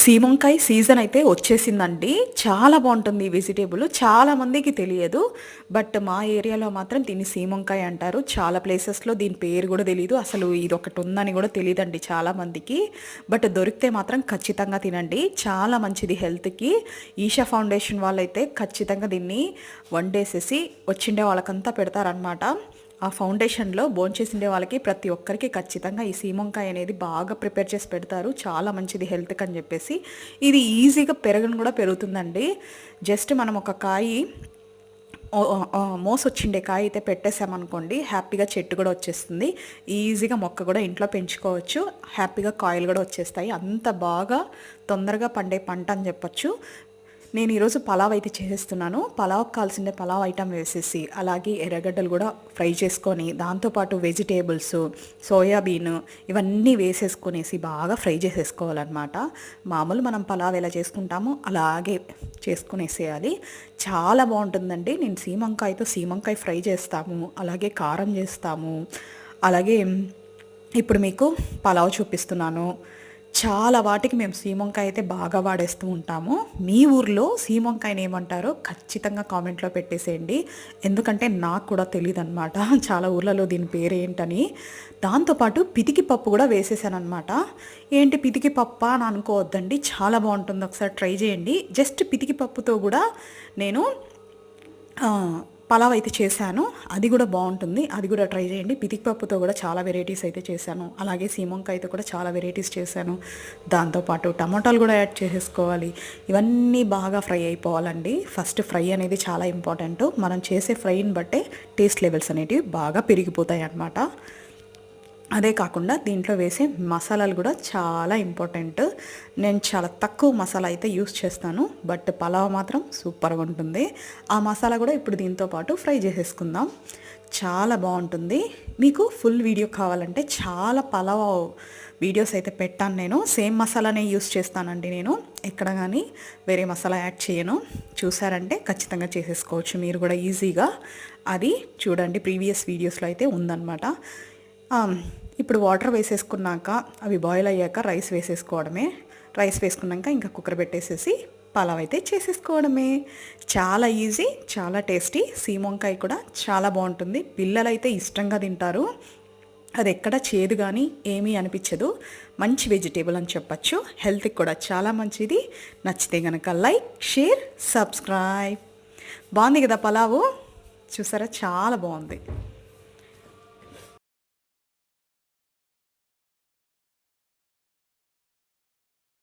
సీమంకాయ season అయితే వచ్చేసిందండి. చాలా బావుంటుంది ఈ వెజిటబుల్. చాలా మందికి తెలియదు. బట్ మా ఏరియాలో మాత్రం దీన్ని సీమంకాయ అంటారు. చాలా ప్లేసెస్‌లో దీని పేరు గూడా తెలీదు. అసలు ఇదొకటి ఉందని గూడా తెలీదండి చాలా మందికి. బట్ దొరికితే మాత్రం ఖచ్చితంగా తినండి. చాలా మంచిది హెల్త్‌కి. ఈషా ఫౌండేషన్ వాళ్ళైతే ఖచ్చితంగా దీన్ని వండేసేసి వచ్చిండే వాళ్ళకంతా పెడతారనమాట. ఆ ఫౌండేషన్‌లో భోంచేసిండే వాళ్ళకి ప్రతి ఒక్కరికి ఖచ్చితంగా ఈ సీమంకాయ అనేది బాగా ప్రిపేర్ చేసి పెడతారు. చాలా మంచిది హెల్త్‌కి అని చెప్పేసి. ఇది ఈజీగా పెరగను కూడా పెరుగుతుందండి. జస్ట్ మనం ఒక కాయి మోసొచ్చిండే కాయ అయితే పెట్టేసామనుకోండి, హ్యాపీగా చెట్టు కూడా వచ్చేస్తుంది. ఈజీగా మొక్క కూడా ఇంట్లో పెంచుకోవచ్చు. హ్యాపీగా కాయలు కూడా వచ్చేస్తాయి. అంత బాగా తొందరగా పండే పంట అని చెప్పొచ్చు. నేను ఈరోజు పలావ్ అయితే చేసేస్తున్నాను. పలావ్కి కావాల్సిన పలావ్ ఐటమ్ వేసేసి, అలాగే ఎర్రగడ్డలు కూడా ఫ్రై చేసుకొని, దాంతోపాటు వెజిటేబుల్స్, సోయాబీన్ ఇవన్నీ వేసేసుకొనేసి బాగా ఫ్రై చేసేసుకోవాలన్నమాట. మామూలు మనం పలావ్ ఎలా చేసుకుంటామో అలాగే చేసుకునేసేయాలి. చాలా బాగుంటుందండి. నేను సీమంకాయ ఫ్రై చేస్తాము, అలాగే కారం చేస్తాము, అలాగే ఇప్పుడు మీకు పలావ్ చూపిస్తున్నాను. చాలా వాటికి మేము సీమంకాయ అయితే బాగా వాడేస్తూ ఉంటాము. మీ ఊర్లో సీమంకాయని ఏమంటారో ఖచ్చితంగా కామెంట్లో పెట్టేసేయండి. ఎందుకంటే నాకు కూడా తెలియదనమాట చాలా ఊర్లలో దీని పేరు ఏంటని. దాంతోపాటు పితికి పప్పు కూడా వేసేసానమాట. ఏంటి పితికి పప్ప అని అనుకోవద్దండి, చాలా బాగుంటుంది. ఒకసారి ట్రై చేయండి. జస్ట్ పితికి పప్పుతో కూడా నేను పలావ్ అయితే చేశాను. అది కూడా బాగుంటుంది. అది కూడా ట్రై చేయండి. పితికి పప్పుతో కూడా చాలా వెరైటీస్ అయితే చేశాను. అలాగే సీమంకాయతో కూడా చాలా వెరైటీస్ చేశాను. దాంతోపాటు టమాటాలు కూడా యాడ్ చేసేసుకోవాలి. ఇవన్నీ బాగా ఫ్రై అయిపోవాలండి. ఫస్ట్ ఫ్రై అనేది చాలా ఇంపార్టెంట్. మనం చేసే ఫ్రైని బట్టే టేస్ట్ లెవెల్స్ అనేటివి బాగా పెరిగిపోతాయి అన్నమాట. అదే కాకుండా దీంట్లో వేసే మసాలాలు కూడా చాలా ఇంపార్టెంట్. నేను చాలా తక్కువ మసాలా అయితే యూస్ చేస్తాను. బట్ పలావ్ మాత్రం సూపర్గా ఉంటుంది. ఆ మసాలా కూడా ఇప్పుడు దీంతో పాటు ఫ్రై చేసేసుకుందాం. చాలా బాగుంటుంది. మీకు ఫుల్ వీడియో కావాలంటే చాలా పలావ్ వీడియోస్ అయితే పెట్టాను నేను. సేమ్ మసాలానే యూస్ చేస్తానండి నేను. ఎక్కడ కానీ వేరే మసాలా యాడ్ చేయను. చూసారంటే ఖచ్చితంగా చేసేసుకోవచ్చు మీరు కూడా ఈజీగా. అది చూడండి, ప్రీవియస్ వీడియోస్లో అయితే ఉందన్నమాట. ఇప్పుడు వాటర్ వేసేసుకున్నాక అవి బాయిల్ అయ్యాక రైస్ వేసేసుకోవడమే. రైస్ వేసుకున్నాక ఇంకా కుక్కర్ పెట్టేసేసి పలావ్ అయితే చేసేసుకోవడమే. చాలా ఈజీ, చాలా టేస్టీ. సీమంకాయ కూడా చాలా బాగుంటుంది. పిల్లలైతే ఇష్టంగా తింటారు. అది ఎక్కడ చేదు కానీ ఏమీ అనిపించదు. మంచి వెజిటేబుల్ అని చెప్పచ్చు. హెల్త్కి కూడా చాలా మంచిది. నచ్చితే కనుక లైక్, షేర్, సబ్స్క్రైబ్. బాగుంది కదా పలావు? చూసారా, చాలా బాగుంది.